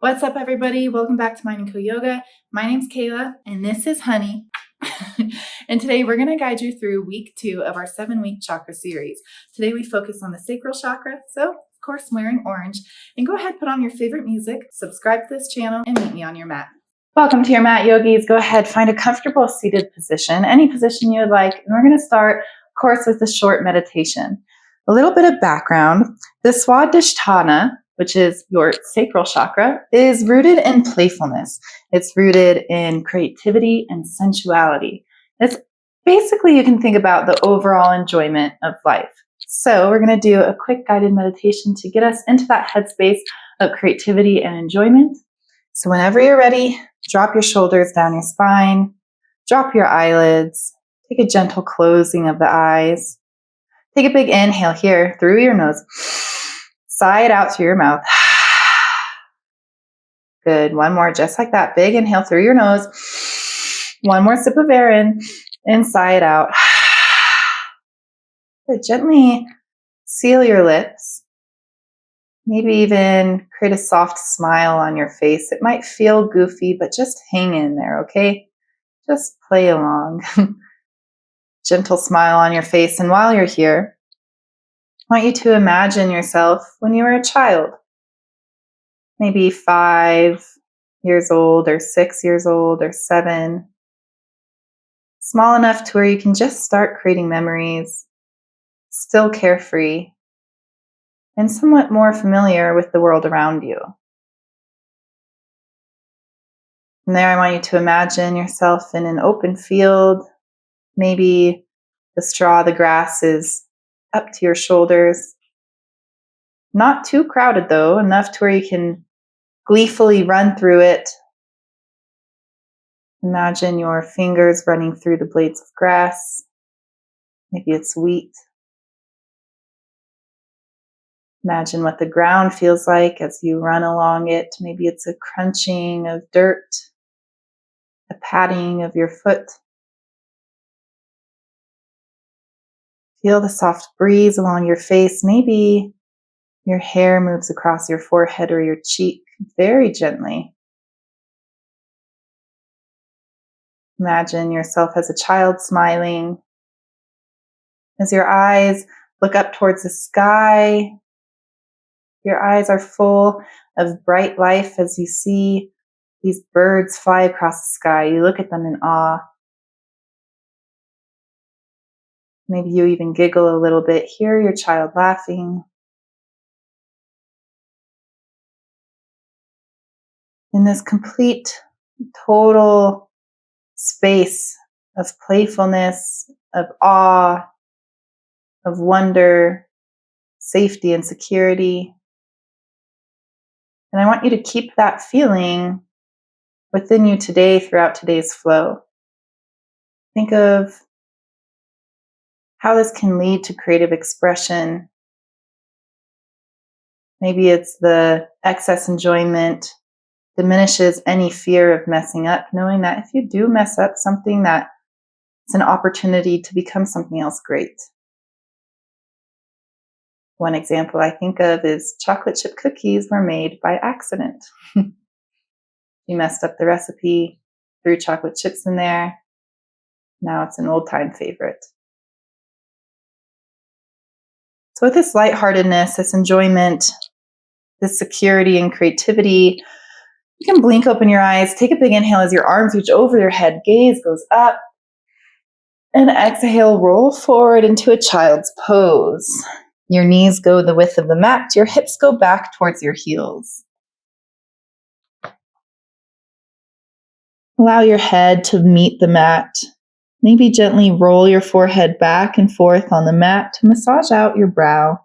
What's up, everybody? Welcome back to Mind and Co Yoga. My name's Kayla, and this is Honey. And today we're going to guide you through week 2 of our 7-week chakra series. Today we focus on the sacral chakra, so of course I'm wearing orange. And go ahead, put on your favorite music, subscribe to this channel, and meet me on your mat. Welcome to your mat, yogis. Go ahead, find a comfortable seated position, any position you would like. And we're going to start, of course, with a short meditation. A little bit of background. The Swadhisthana, which is your sacral chakra, is rooted in playfulness. It's rooted in creativity and sensuality. It's basically, you can think about the overall enjoyment of life. So we're going to do a quick guided meditation to get us into that headspace of creativity and enjoyment. So whenever you're ready, drop your shoulders down your spine, drop your eyelids, take a gentle closing of the eyes. Take a big inhale here through your nose. Sigh it out through your mouth. Good. One more, just like that. Big inhale through your nose. One more sip of air in and sigh it out. Good. Gently seal your lips. Maybe even create a soft smile on your face. It might feel goofy, but just hang in there, okay? Just play along. Gentle smile on your face. And while you're here, I want you to imagine yourself when you were a child. Maybe 5 years old or 6 years old or 7. Small enough to where you can just start creating memories, still carefree, and somewhat more familiar with the world around you. From there, I want you to imagine yourself in an open field. Maybe the grass is up to your shoulders. Not too crowded though, enough to where you can gleefully run through it. Imagine your fingers running through the blades of grass. Maybe it's wheat. Imagine what the ground feels like as you run along it. Maybe it's a crunching of dirt, a patting of your foot. Feel the soft breeze along your face. Maybe your hair moves across your forehead or your cheek very gently. Imagine yourself as a child smiling. As your eyes look up towards the sky, your eyes are full of bright life as you see these birds fly across the sky. You look at them in awe. Maybe you even giggle a little bit. Hear your child laughing. In this complete, total space of playfulness, of awe, of wonder, safety and security. And I want you to keep that feeling within you today throughout today's flow. Think of how this can lead to creative expression. Maybe it's the excess enjoyment diminishes any fear of messing up, knowing that if you do mess up something, that it's an opportunity to become something else great. One example I think of is chocolate chip cookies were made by accident. You messed up the recipe, threw chocolate chips in there. Now it's an old-time favorite. So with this lightheartedness, this enjoyment, this security and creativity, you can blink open your eyes, take a big inhale as your arms reach over your head, gaze goes up, and exhale, roll forward into a child's pose. Your knees go the width of the mat, your hips go back towards your heels. Allow your head to meet the mat. Maybe gently roll your forehead back and forth on the mat to massage out your brow.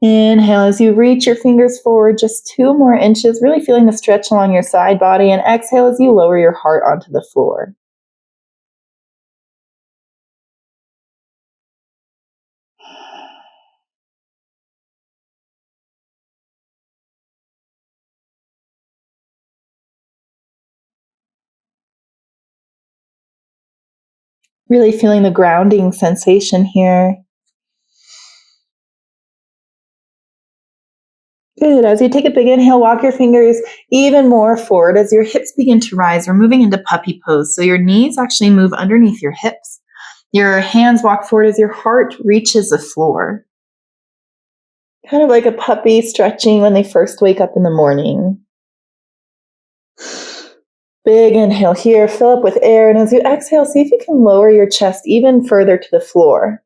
Inhale as you reach your fingers forward just 2 more inches, really feeling the stretch along your side body, and exhale as you lower your heart onto the floor. Really feeling the grounding sensation here. Good. As you take a big inhale, walk your fingers even more forward as your hips begin to rise. We're moving into puppy pose. So your knees actually move underneath your hips. Your hands walk forward as your heart reaches the floor. Kind of like a puppy stretching when they first wake up in the morning. Big inhale here, fill up with air. And as you exhale, see if you can lower your chest even further to the floor.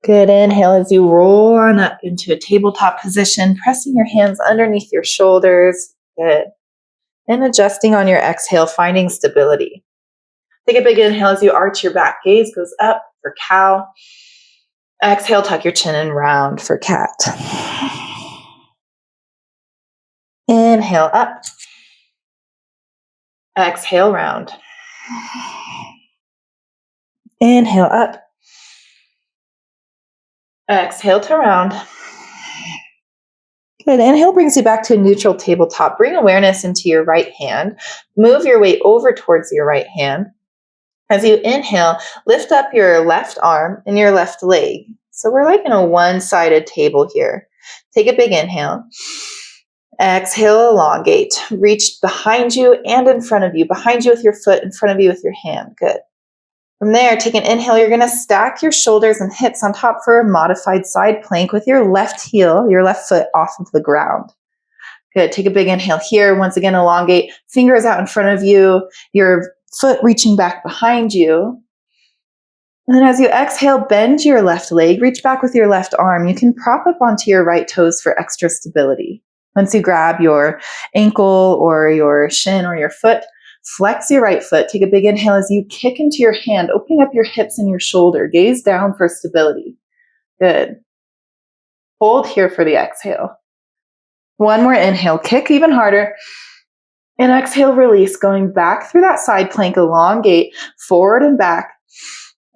Good. Inhale as you roll on up into a tabletop position, pressing your hands underneath your shoulders. Good. And adjusting on your exhale, finding stability. Take a big inhale as you arch your back. Gaze goes up for cow. Exhale, tuck your chin and round for cat. Inhale up. Exhale, round. Inhale up. Exhale to round. Good. Inhale brings you back to a neutral tabletop. Bring awareness into your right hand. Move your weight over towards your right hand. As you inhale, lift up your left arm and your left leg. So we're like in a one-sided table here. Take a big inhale. Exhale, elongate. Reach behind you and in front of you. Behind you with your foot, in front of you with your hand. Good. From there, take an inhale. You're going to stack your shoulders and hips on top for a modified side plank with your left heel, your left foot off of the ground. Good. Take a big inhale here. Once again, elongate. Fingers out in front of you. Your foot reaching back behind you. And then as you exhale, bend your left leg. Reach back with your left arm. You can prop up onto your right toes for extra stability. Once you grab your ankle or your shin or your foot, flex your right foot. Take a big inhale as you kick into your hand, opening up your hips and your shoulder. Gaze down for stability. Good. Hold here for the exhale. One more inhale. Kick even harder. And exhale, release. Going back through that side plank, elongate, forward and back.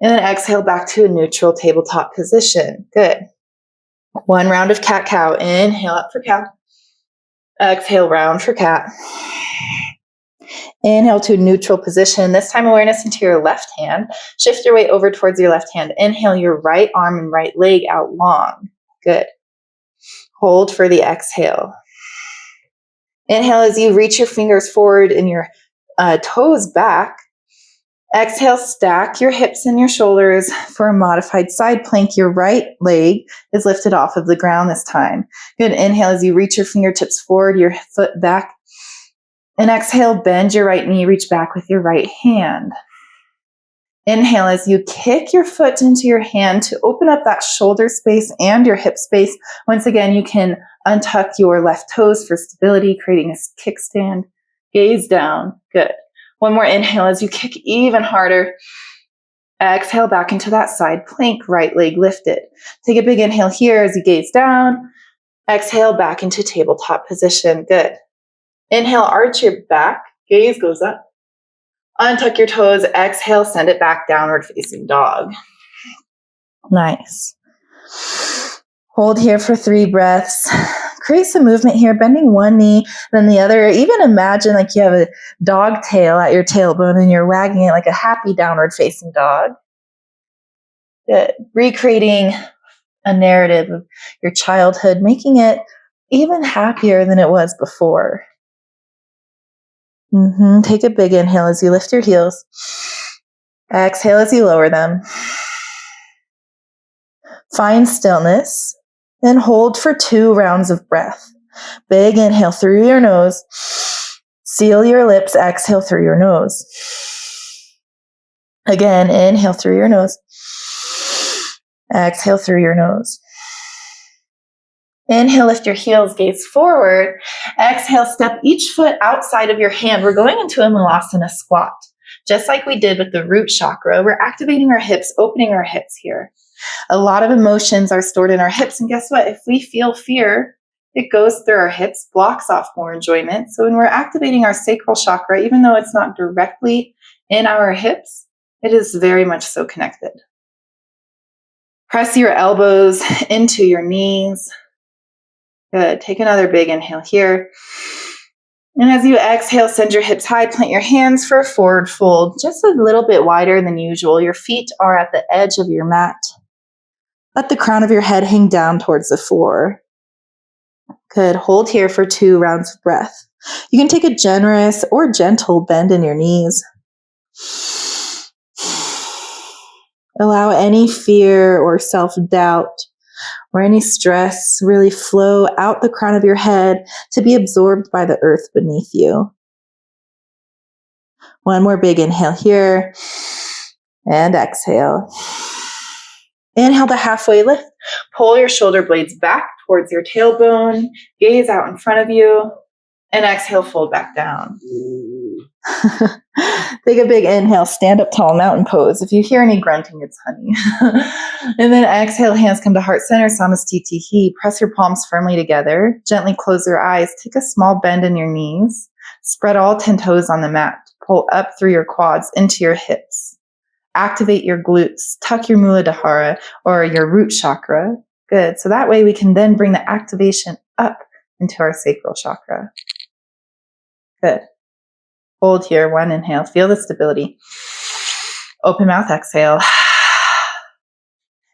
And then exhale back to a neutral tabletop position. Good. One round of cat-cow. Inhale up for cow. Exhale, round for cat. Inhale to a neutral position. This time awareness into your left hand. Shift your weight over towards your left hand. Inhale your right arm and right leg out long. Good. Hold for the exhale. Inhale as you reach your fingers forward and your toes back. Exhale, stack your hips and your shoulders for a modified side plank. Your right leg is lifted off of the ground this time. Good. Inhale as you reach your fingertips forward, your foot back. And exhale, bend your right knee, reach back with your right hand. Inhale as you kick your foot into your hand to open up that shoulder space and your hip space. Once again, you can untuck your left toes for stability, creating a kickstand. Gaze down. Good. One more inhale as you kick even harder. Exhale back into that side plank, right leg lifted. Take a big inhale here as you gaze down. Exhale back into tabletop position. Good. Inhale, arch your back. Gaze goes up. Untuck your toes. Exhale, send it back, downward facing dog. Nice. Hold here for 3 breaths. Create some movement here, bending one knee, then the other. Even imagine like you have a dog tail at your tailbone and you're wagging it like a happy downward facing dog. Good. Recreating a narrative of your childhood, making it even happier than it was before. Take a big inhale as you lift your heels. Exhale as you lower them. Find stillness. Then hold for 2 rounds of breath. Big inhale through your nose. Seal your lips. Exhale through your nose. Again, inhale through your nose. Exhale through your nose. Inhale, lift your heels, gaze forward. Exhale, step each foot outside of your hand. We're going into a malasana squat. Just like we did with the root chakra, we're activating our hips, opening our hips here. A lot of emotions are stored in our hips, and guess what? If we feel fear, it goes through our hips, blocks off more enjoyment. So when we're activating our sacral chakra, even though it's not directly in our hips, it is very much so connected. Press your elbows into your knees. Good. Take another big inhale here. And as you exhale, send your hips high, plant your hands for a forward fold, just a little bit wider than usual. Your feet are at the edge of your mat. Let the crown of your head hang down towards the floor. Good. Hold here for 2 rounds of breath. You can take a generous or gentle bend in your knees. Allow any fear or self-doubt or any stress really flow out the crown of your head to be absorbed by the earth beneath you. One more big inhale here and exhale. Inhale to halfway lift. Pull your shoulder blades back towards your tailbone. Gaze out in front of you. And exhale, fold back down. Take a big inhale, stand up tall, mountain pose. If you hear any grunting, it's honey. And then exhale, hands come to heart center, Samastitihi. Press your palms firmly together. Gently close your eyes. Take a small bend in your knees. Spread all 10 toes on the mat. Pull up through your quads into your hips. Activate your glutes. Tuck your Muladhara or your root chakra. Good. So that way we can then bring the activation up into our sacral chakra. Good. Hold here, 1 inhale. Feel the stability. Open mouth, exhale.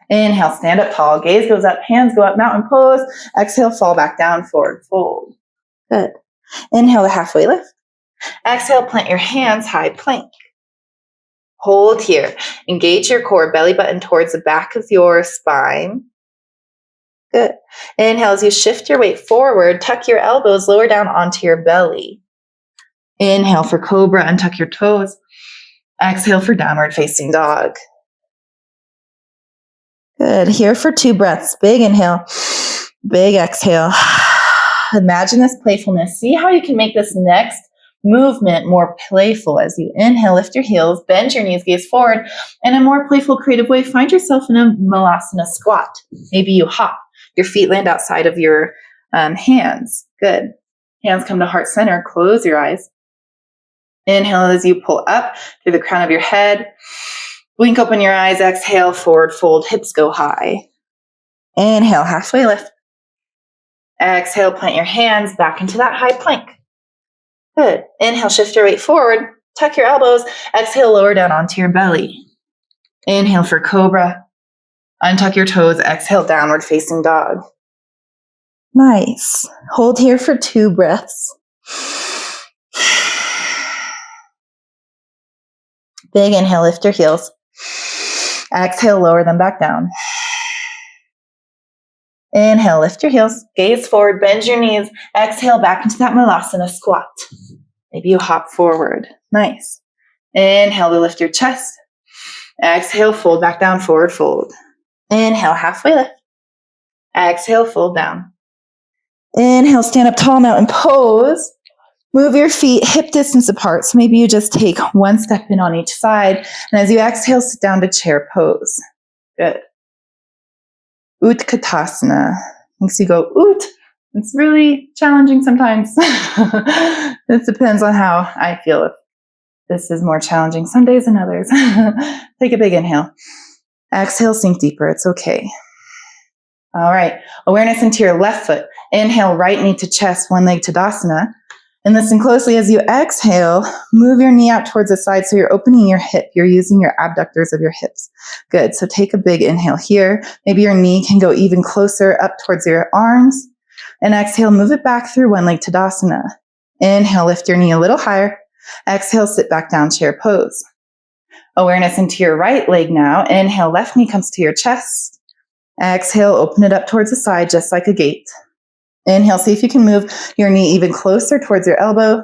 Inhale, stand up tall. Gaze goes up, hands go up, mountain pose. Exhale, fall back down, forward fold. Good. Inhale to halfway lift. Exhale, plant your hands, high plank. Hold here. Engage your core, belly button towards the back of your spine. Good. Inhale as you shift your weight forward, tuck your elbows lower down onto your belly. Inhale for cobra, untuck your toes. Exhale for downward facing dog. Good. Here for 2 breaths. Big inhale, big exhale. Imagine this playfulness. See how you can make this next movement more playful as you inhale, lift your heels, bend your knees, gaze forward. In a more playful, creative way, find yourself in a malasana squat. Maybe you hop. Your feet land outside of your hands. Good. Hands come to heart center. Close your eyes. Inhale as you pull up through the crown of your head. Blink open your eyes. Exhale, forward fold. Hips go high. Inhale, halfway lift. Exhale, plant your hands back into that high plank. Good. Inhale, shift your weight forward. Tuck your elbows. Exhale, lower down onto your belly. Inhale for cobra. Untuck your toes. Exhale, downward facing dog. Nice. Hold here for 2 breaths. Big inhale, lift your heels. Exhale, lower them back down. Inhale, lift your heels. Gaze forward, bend your knees. Exhale, back into that malasana squat. Maybe you hop forward. Nice. Inhale to lift your chest. Exhale, fold back down, forward fold. Inhale, halfway lift. Exhale, fold down. Inhale, stand up tall, mountain pose. Move your feet hip distance apart. So maybe you just take 1 step in on each side. And as you exhale, sit down to chair pose. Good. Utkatasana. Makes you go, oot. It's really challenging sometimes. It depends on how I feel. If this is more challenging some days than others. Take a big inhale. Exhale, sink deeper. It's okay. All right. Awareness into your left foot. Inhale, right knee to chest, 1 leg Tadasana. And listen closely as you exhale, move your knee out towards the side so you're opening your hip. You're using your abductors of your hips. Good. So take a big inhale here. Maybe your knee can go even closer up towards your arms. And exhale, move it back through 1 leg Tadasana. Inhale, lift your knee a little higher. Exhale, sit back down, chair pose. Awareness into your right leg now. Inhale, left knee comes to your chest. Exhale, open it up towards the side just like a gate. Inhale, see if you can move your knee even closer towards your elbow.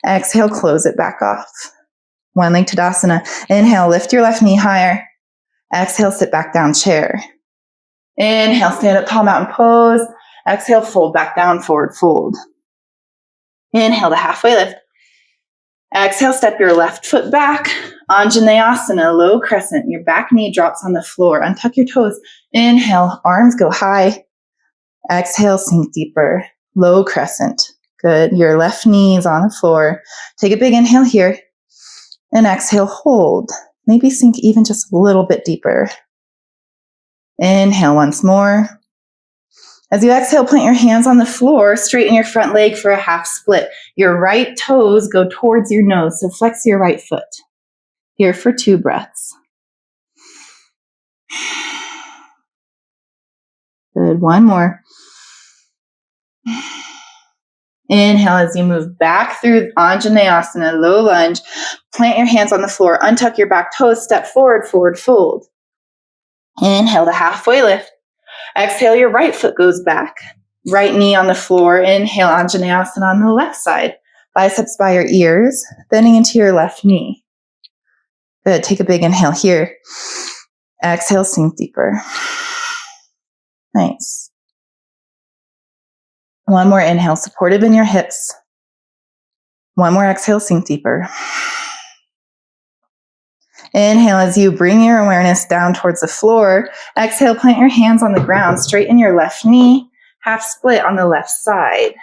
Exhale, close it back off. 1 leg Tadasana. Inhale, lift your left knee higher. Exhale, sit back down, chair. Inhale, stand up tall, mountain pose. Exhale, fold back down, forward fold. Inhale to halfway lift. Exhale, step your left foot back. Anjaneyasana, low crescent. Your back knee drops on the floor. Untuck your toes. Inhale, arms go high. Exhale, sink deeper. Low crescent. Good. Your left knee is on the floor. Take a big inhale here. And exhale, hold. Maybe sink even just a little bit deeper. Inhale once more. As you exhale, plant your hands on the floor, straighten your front leg for a half split. Your right toes go towards your nose, so flex your right foot. Here for 2 breaths. Good, one more. Inhale as you move back through Anjaneyasana, low lunge. Plant your hands on the floor, untuck your back toes, step forward, forward fold. Inhale to halfway lift. Exhale, your right foot goes back. Right knee on the floor. Inhale, Anjaneyasana on the left side. Biceps by your ears, bending into your left knee. Good, take a big inhale here. Exhale, sink deeper. Nice. One more inhale, supportive in your hips. One more exhale, sink deeper. Inhale as you bring your awareness down towards the floor. Exhale, plant your hands on the ground, straighten your left knee, half split on the left side.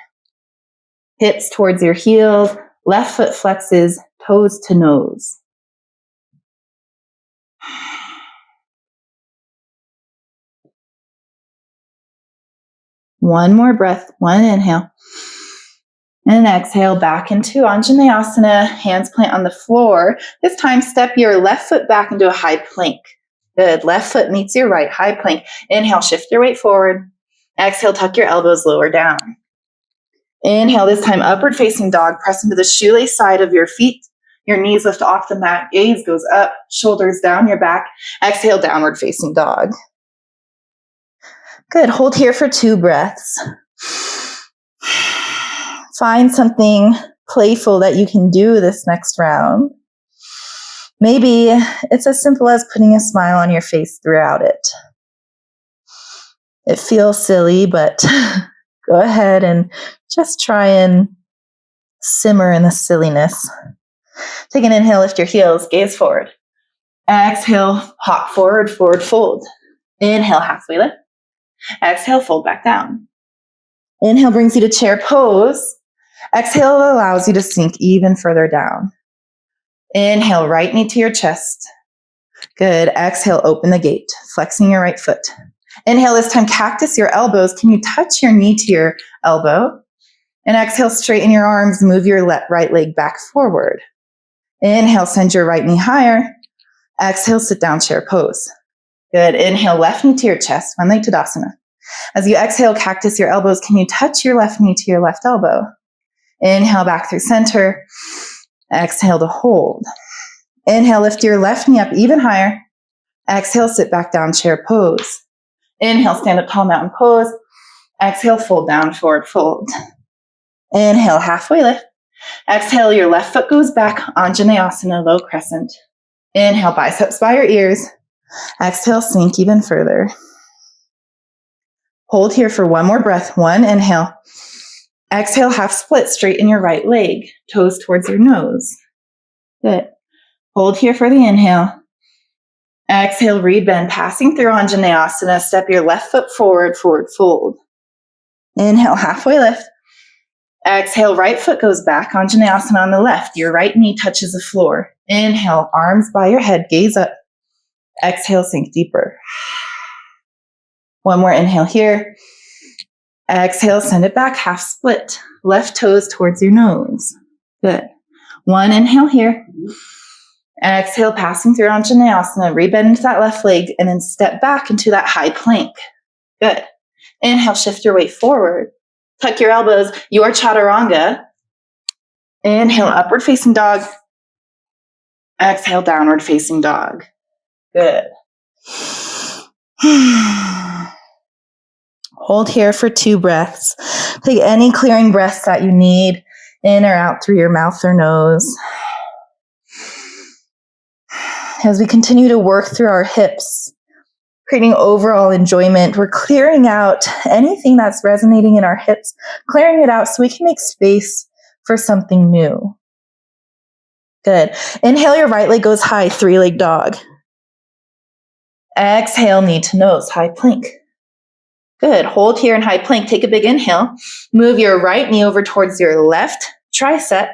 Hips towards your heels, left foot flexes, toes to nose. One more breath, one inhale. And exhale back into Anjaneyasana, hands plant on the floor. This time, step your left foot back into a high plank. Good, left foot meets your right, high plank. Inhale, shift your weight forward. Exhale, tuck your elbows lower down. Inhale, this time, upward facing dog. Press into the shoelace side of your feet. Your knees lift off the mat, gaze goes up, shoulders down your back. Exhale, downward facing dog. Good, hold here for 2 breaths. Find something playful that you can do this next round. Maybe it's as simple as putting a smile on your face throughout it. It feels silly, but go ahead and just try and simmer in the silliness. Take an inhale, lift your heels, gaze forward. Exhale, hop forward, forward fold. Inhale, halfway lift. Exhale, fold back down. Inhale brings you to chair pose. Exhale allows you to sink even further down. Inhale, right knee to your chest. Good. Exhale, open the gate, flexing your right foot. Inhale, this time cactus your elbows. Can you touch your knee to your elbow? And exhale, straighten your arms, move your right leg back forward. Inhale, send your right knee higher. Exhale, sit down, chair pose. Good. Inhale, left knee to your chest, one leg Tadasana. As you exhale, cactus your elbows. Can you touch your left knee to your left elbow? Inhale, back through center. Exhale to hold. Inhale, lift your left knee up even higher. Exhale, sit back down, chair pose. Inhale, stand up tall, mountain pose. Exhale, fold down, forward fold. Inhale, halfway lift. Exhale, your left foot goes back, Anjaneyasana, low crescent. Inhale, biceps by your ears. Exhale, sink even further. Hold here for one more breath. One inhale. Exhale, half split, straighten your right leg, toes towards your nose. Good. Hold here for the inhale. Exhale, read bend, passing through Anjaneyasana. Step your left foot forward, forward fold. Inhale, halfway lift. Exhale, right foot goes back, Anjaneyasana on the left. Your right knee touches the floor. Inhale, arms by your head, gaze up. Exhale, sink deeper. One more inhale here. Exhale, send it back, half split. Left toes towards your nose. Good. One inhale here. Exhale, passing through Anjaneyasana. Rebend into that left leg and then step back into that high plank. Good. Inhale, shift your weight forward. Tuck your elbows, your chaturanga. Inhale, upward facing dog. Exhale, downward facing dog. Good. Hold here for 2 breaths. Take any clearing breaths that you need, in or out through your mouth or nose. As we continue to work through our hips, creating overall enjoyment, we're clearing out anything that's resonating in our hips, clearing it out so we can make space for something new. Good. Inhale, your right leg goes high, 3-leg dog. Exhale, knee to nose, high plank. Good. Hold here in high plank. Take a big inhale. Move your right knee over towards your left tricep.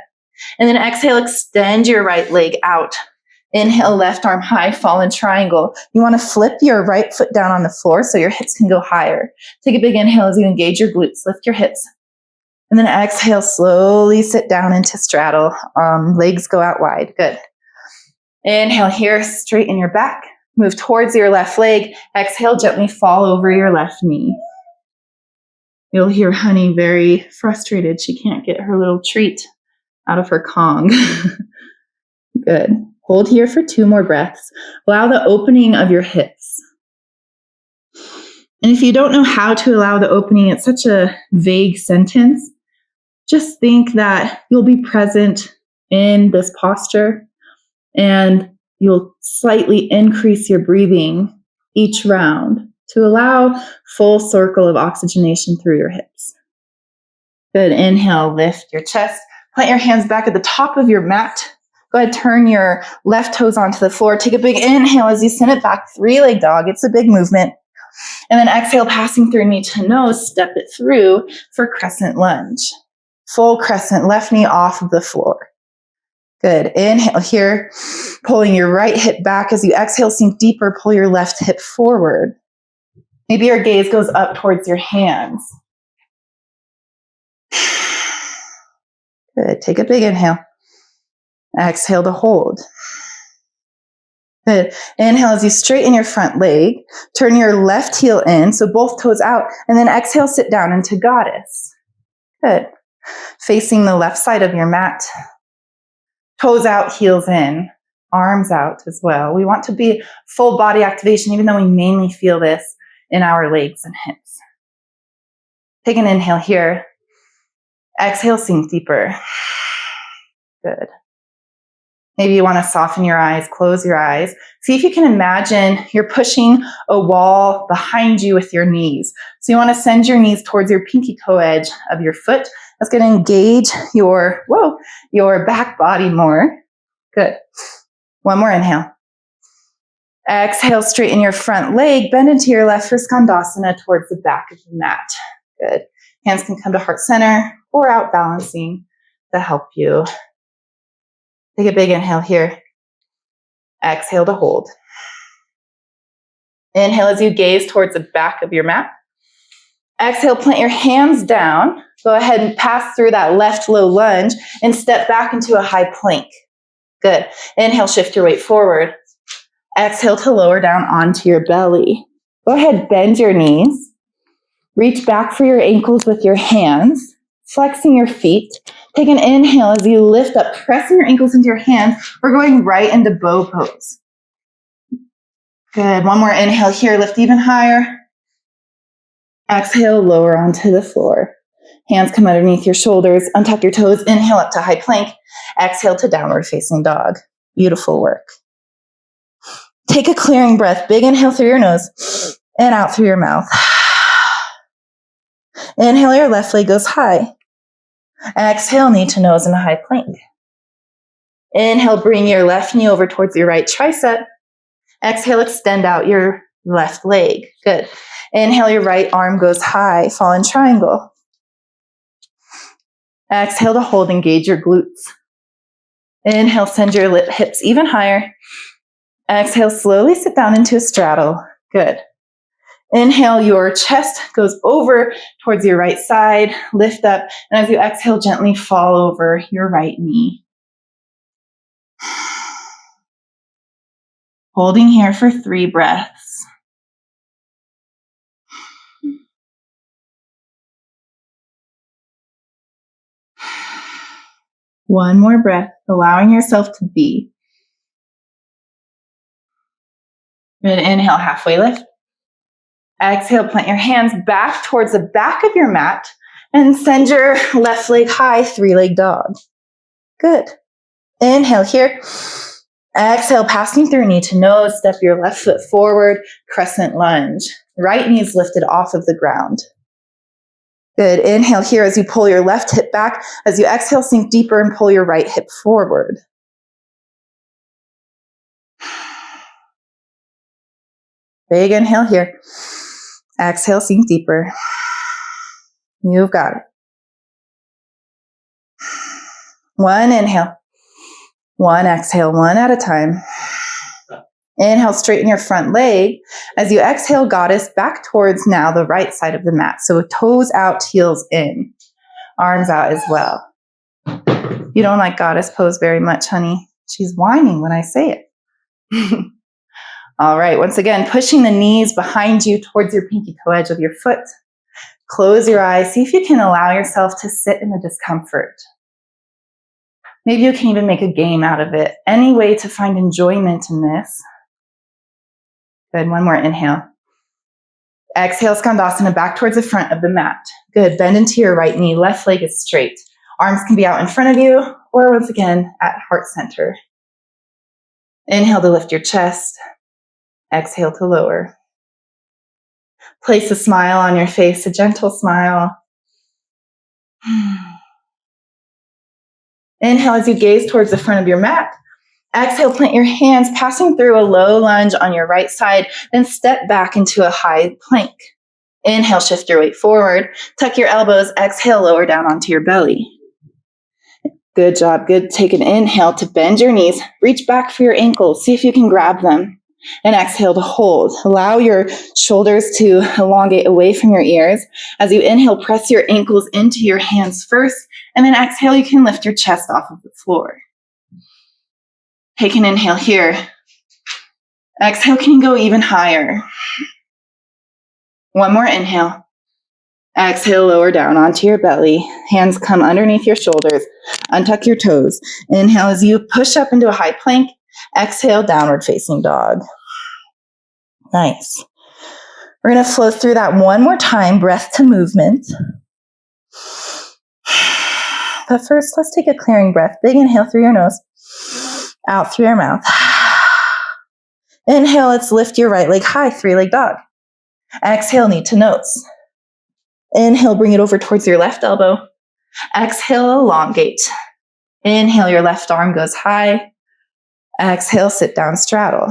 And then exhale, extend your right leg out. Inhale, left arm high, fallen triangle. You want to flip your right foot down on the floor so your hips can go higher. Take a big inhale as you engage your glutes. Lift your hips. And then exhale, slowly sit down into straddle. Legs go out wide. Good. Inhale here, straighten your back. Move towards your left leg. Exhale, gently fall over your left knee. You'll hear Honey very frustrated. She can't get her little treat out of her Kong. Good. Hold here for 2 more breaths. Allow the opening of your hips. And if you don't know how to allow the opening, it's such a vague sentence. Just think that you'll be present in this posture and you'll slightly increase your breathing each round to allow full circle of oxygenation through your hips. Good. Inhale, lift your chest. Plant your hands back at the top of your mat. Go ahead, turn your left toes onto the floor. Take a big inhale as you send it back, 3-leg dog. It's a big movement. And then exhale, passing through knee to nose, step it through for crescent lunge. Full crescent, left knee off of the floor. Good. Inhale here, pulling your right hip back. As you exhale, sink deeper, pull your left hip forward. Maybe your gaze goes up towards your hands. Good. Take a big inhale. Exhale to hold. Good. Inhale as you straighten your front leg. Turn your left heel in, so both toes out. And then exhale, sit down into goddess. Good. Facing the left side of your mat. Toes out, heels in. Arms out as well. We want to be full body activation, even though we mainly feel this in our legs and hips. Take an inhale here. Exhale, sink deeper. Good. Maybe you want to soften your eyes, close your eyes. See if you can imagine you're pushing a wall behind you with your knees. So you want to send your knees towards your pinky toe edge of your foot. That's going to engage your back body more. Good. One more inhale. Exhale, straighten your front leg, bend into your left for Skandasana towards the back of the mat. Good. Hands can come to heart center or out balancing to help you. Take a big inhale here. Exhale to hold. Inhale as you gaze towards the back of your mat. Exhale, plant your hands down. Go ahead and pass through that left low lunge and step back into a high plank. Good. Inhale, shift your weight forward. Exhale to lower down onto your belly. Go ahead, bend your knees. Reach back for your ankles with your hands, flexing your feet. Take an inhale as you lift up, pressing your ankles into your hands. We're going right into bow pose. Good. One more inhale here. Lift even higher. Exhale, lower onto the floor. Hands come underneath your shoulders. Untuck your toes. Inhale up to high plank. Exhale to downward facing dog. Beautiful work. Take a clearing breath. Big inhale through your nose and out through your mouth. Inhale, your left leg goes high. Exhale, knee to nose in a high plank. Inhale, bring your left knee over towards your right tricep. Exhale, extend out your left leg. Good. Inhale, your right arm goes high, fallen triangle. Exhale to hold, engage your glutes. Inhale, send your hips even higher. Exhale, slowly sit down into a straddle. Good. Inhale, your chest goes over towards your right side, lift up, and as you exhale, gently fall over your right knee. Holding here for 3 breaths. One more breath, allowing yourself to be. Good. Inhale, halfway lift. Exhale, plant your hands back towards the back of your mat and send your left leg high, 3-leg dog. Good. Inhale here. Exhale, passing through knee to nose, step your left foot forward, crescent lunge. Right knee is lifted off of the ground. Good. Inhale here as you pull your left hip back. As you exhale, sink deeper and pull your right hip forward. Big inhale here. Exhale, sink deeper. You've got it. One inhale. One exhale, one at a time. Inhale, straighten your front leg. As you exhale, goddess, back towards now the right side of the mat. So toes out, heels in, arms out as well. You don't like goddess pose very much, honey. She's whining when I say it. All right, once again, pushing the knees behind you towards your pinky toe edge of your foot. Close your eyes. See if you can allow yourself to sit in the discomfort. Maybe you can even make a game out of it. Any way to find enjoyment in this. Good, one more inhale. Exhale, Skandasana, back towards the front of the mat. Good, bend into your right knee, left leg is straight. Arms can be out in front of you, or once again, at heart center. Inhale to lift your chest. Exhale to lower. Place a smile on your face, a gentle smile. Inhale as you gaze towards the front of your mat. Exhale, plant your hands, passing through a low lunge on your right side, then step back into a high plank. Inhale, shift your weight forward. Tuck your elbows. Exhale, lower down onto your belly. Good job. Good. Take an inhale to bend your knees. Reach back for your ankles. See if you can grab them. And exhale to hold. Allow your shoulders to elongate away from your ears. As you inhale, press your ankles into your hands first. And then exhale, you can lift your chest off of the floor. Take an inhale here. Exhale can go even higher. One more inhale. Exhale, lower down onto your belly. Hands come underneath your shoulders. Untuck your toes. Inhale as you push up into a high plank. Exhale, downward facing dog. Nice. We're going to flow through that one more time, breath to movement. But first, let's take a clearing breath. Big inhale through your nose. Out through your mouth. Inhale, let's lift your right leg high, three-leg dog. Exhale, knee to nose. Inhale, bring it over towards your left elbow. Exhale, elongate. Inhale, your left arm goes high. Exhale, sit down, straddle.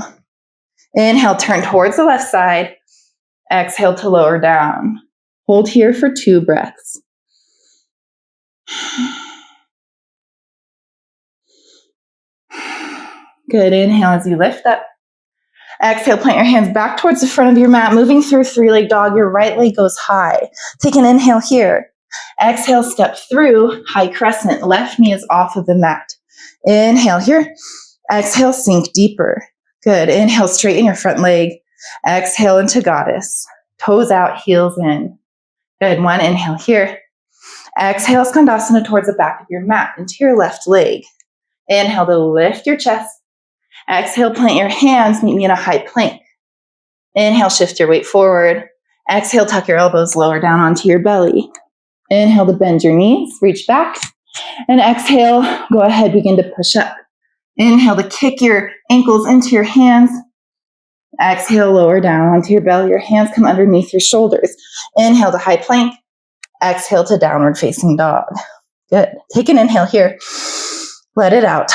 Inhale, turn towards the left side. Exhale to lower down. Hold here for 2 breaths. Good. Inhale as you lift up. Exhale, plant your hands back towards the front of your mat, moving through three-leg dog. Your right leg goes high. Take an inhale here. Exhale, step through, high crescent. Left knee is off of the mat. Inhale here. Exhale, sink deeper. Good. Inhale, straighten your front leg. Exhale into goddess. Toes out, heels in. Good. One inhale here. Exhale, Skandasana towards the back of your mat, into your left leg. Inhale to lift your chest. Exhale, plant your hands, meet me in a high plank. Inhale, shift your weight forward. Exhale, tuck your elbows lower down onto your belly. Inhale to bend your knees, reach back. And exhale, go ahead, begin to push up. Inhale to kick your ankles into your hands. Exhale, lower down onto your belly. Your hands come underneath your shoulders. Inhale to high plank. Exhale to downward facing dog. Good. Take an inhale here. Let it out.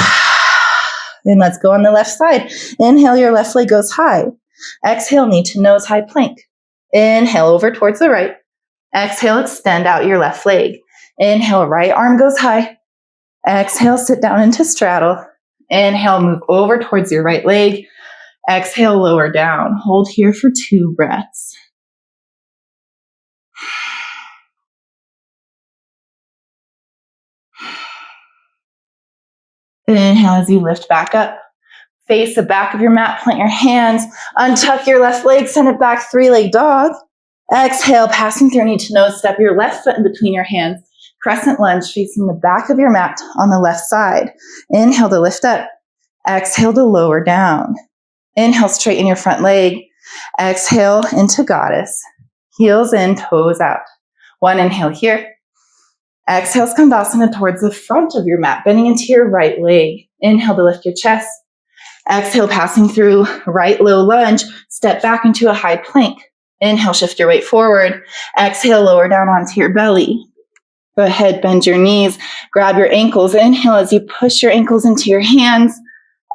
Then let's go on the left side. Inhale, your left leg goes high. Exhale, knee to nose, high plank. Inhale, over towards the right. Exhale, extend out your left leg. Inhale, right arm goes high. Exhale, sit down into straddle. Inhale, move over towards your right leg. Exhale, lower down. Hold here for 2 breaths. Inhale as you lift back up. Face the back of your mat, plant your hands, untuck your left leg, send it back, 3-leg dog. Exhale, passing through knee to nose, step your left foot in between your hands. Crescent lunge facing the back of your mat on the left side. Inhale to lift up. Exhale to lower down. Inhale, straighten your front leg. Exhale into goddess. Heels in, toes out. 1 inhale here. Exhale, Skandasana towards the front of your mat, bending into your right leg. Inhale to lift your chest. Exhale, passing through right low lunge, step back into a high plank. Inhale, shift your weight forward. Exhale, lower down onto your belly. Go ahead, bend your knees, grab your ankles. Inhale as you push your ankles into your hands.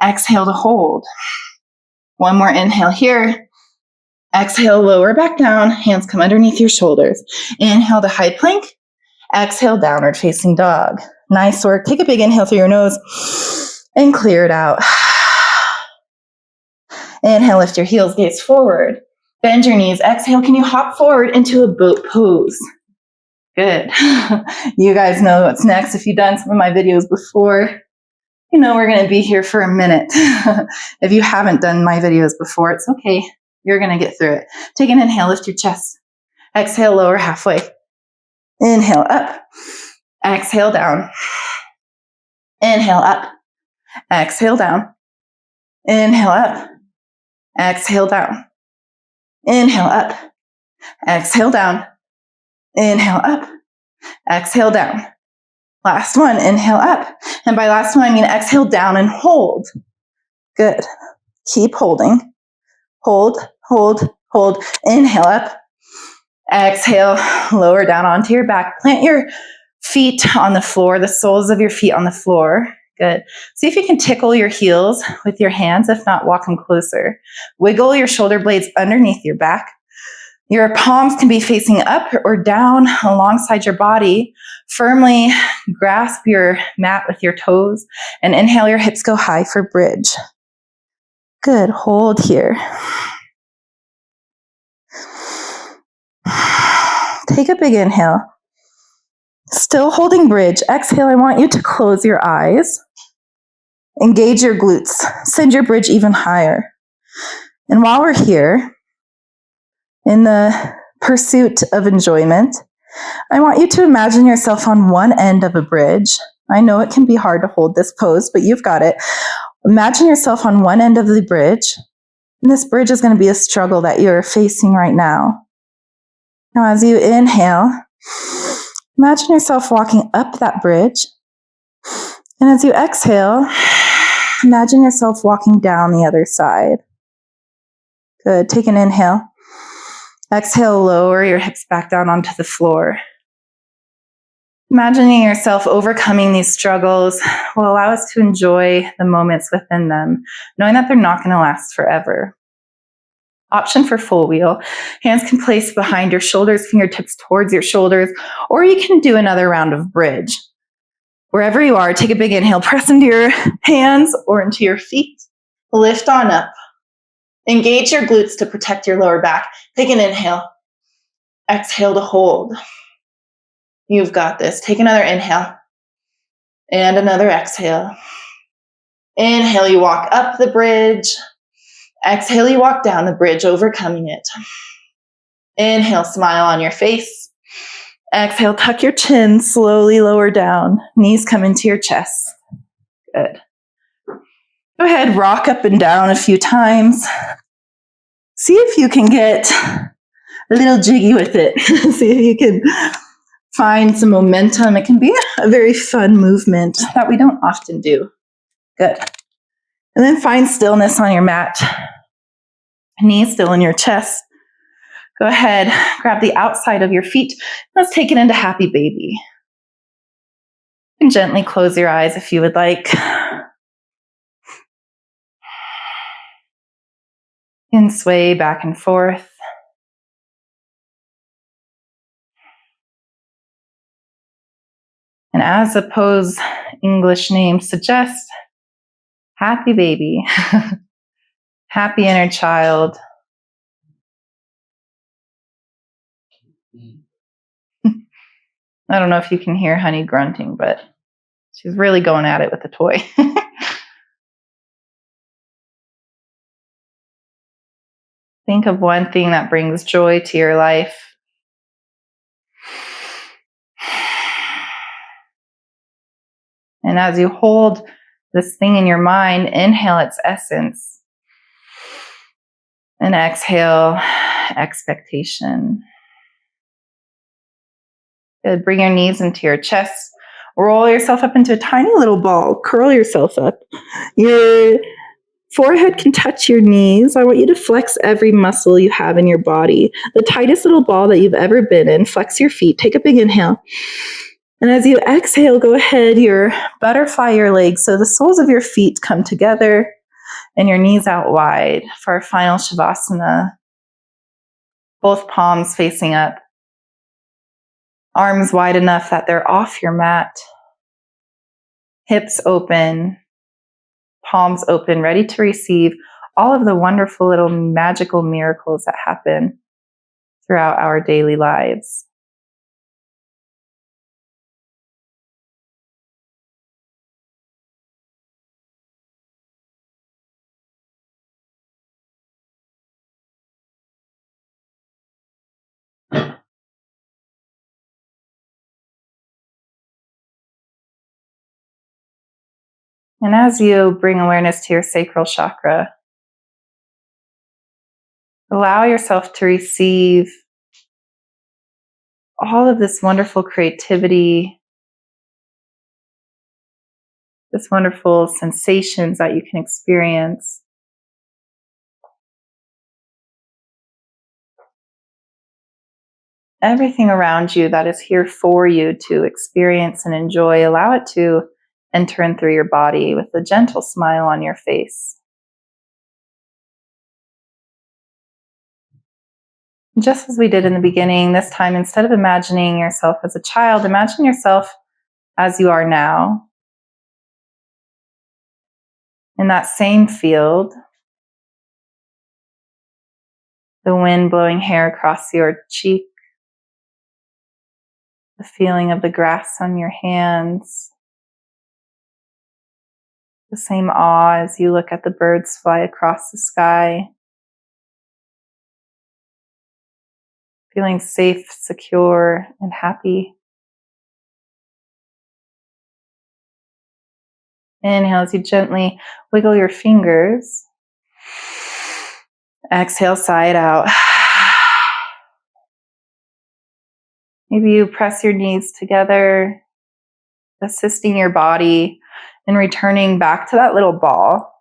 Exhale to hold. 1 more inhale here. Exhale, lower back down. Hands come underneath your shoulders. Inhale to high plank. Exhale, downward facing dog. Nice work. Take a big inhale through your nose and clear it out. Inhale, lift your heels, gaze forward. Bend your knees. Exhale, can you hop forward into a boat pose? Good. You guys know what's next. If you've done some of my videos before, you know we're going to be here for a minute. If you haven't done my videos before, it's okay. You're going to get through it. Take an inhale, lift your chest. Exhale, lower halfway. Inhale, up. Exhale, down. Inhale, up. Exhale, down. Inhale, up. Exhale, down. Inhale, up. Exhale, down. Inhale, up. Exhale, down. Last one, inhale up. And by last one, I mean exhale down and hold. Good. Keep holding. Hold, hold, hold. Inhale up. Exhale, lower down onto your back. Plant your feet on the floor, the soles of your feet on the floor. Good. See if you can tickle your heels with your hands. If not, walk them closer. Wiggle your shoulder blades underneath your back. Your palms can be facing up or down alongside your body. Firmly grasp your mat with your toes and inhale, your hips go high for bridge. Good. Hold here. Take a big inhale. Still holding bridge. Exhale, I want you to close your eyes. Engage your glutes. Send your bridge even higher. And while we're here, in the pursuit of enjoyment, I want you to imagine yourself on one end of a bridge. I know it can be hard to hold this pose, but you've got it. Imagine yourself on one end of the bridge, and this bridge is going to be a struggle that you're facing right now. Now, as you inhale, imagine yourself walking up that bridge, and as you exhale, imagine yourself walking down the other side. Good. Take an inhale. Exhale, lower your hips back down onto the floor. Imagining yourself overcoming these struggles will allow us to enjoy the moments within them, knowing that they're not going to last forever. Option for full wheel. Hands can place behind your shoulders, fingertips towards your shoulders, or you can do another round of bridge. Wherever you are, take a big inhale, press into your hands or into your feet. Lift on up. Engage your glutes to protect your lower back. Take an inhale. Exhale to hold. You've got this. Take another inhale. And another exhale. Inhale, you walk up the bridge. Exhale, you walk down the bridge, overcoming it. Inhale, smile on your face. Exhale, tuck your chin, slowly lower down. Knees come into your chest. Good. Go ahead, rock up and down a few times. See if you can get a little jiggy with it. See if you can find some momentum. It can be a very fun movement that we don't often do. Good. And then find stillness on your mat. Knees still in your chest. Go ahead, grab the outside of your feet. Let's take it into happy baby. And gently close your eyes if you would like. And sway back and forth. And as the pose English name suggests, happy baby, happy inner child. I don't know if you can hear Honey grunting, but she's really going at it with the toy. Think of one thing that brings joy to your life. And as you hold this thing in your mind, inhale its essence. And exhale, expectation. Good. Bring your knees into your chest. Roll yourself up into a tiny little ball. Curl yourself up. Your forehead can touch your knees. I want you to flex every muscle you have in your body. The tightest little ball that you've ever been in. Flex your feet. Take a big inhale. And as you exhale, go ahead, butterfly your legs so the soles of your feet come together and your knees out wide for our final Shavasana. Both palms facing up. Arms wide enough that they're off your mat. Hips open. Palms open, ready to receive all of the wonderful little magical miracles that happen throughout our daily lives. And as you bring awareness to your sacral chakra, allow yourself to receive all of this wonderful creativity, this wonderful sensations that you can experience. Everything around you that is here for you to experience and enjoy, allow it to enter in through your body with a gentle smile on your face. Just as we did in the beginning, this time, instead of imagining yourself as a child, imagine yourself as you are now, in that same field, the wind blowing hair across your cheek, the feeling of the grass on your hands, the same awe as you look at the birds fly across the sky, feeling safe, secure, and happy. Inhale as you gently wiggle your fingers. Exhale, sigh it out. Maybe you press your knees together, assisting your body in returning back to that little ball.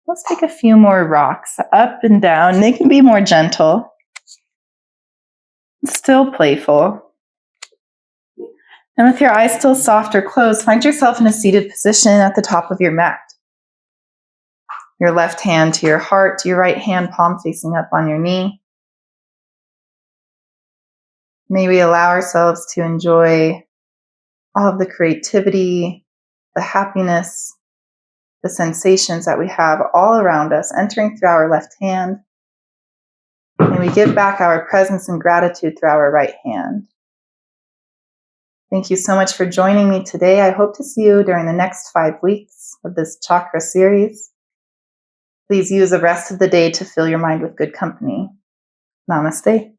Let's take a few more rocks up and down. They can be more gentle, still playful. And with your eyes still soft or closed, find yourself in a seated position at the top of your mat. Your left hand to your heart, your right hand palm facing up on your knee. May we allow ourselves to enjoy all of the creativity, the happiness, the sensations that we have all around us entering through our left hand. May we give back our presence and gratitude through our right hand. Thank you so much for joining me today. I hope to see you during the next 5 weeks of this chakra series. Please use the rest of the day to fill your mind with good company. Namaste.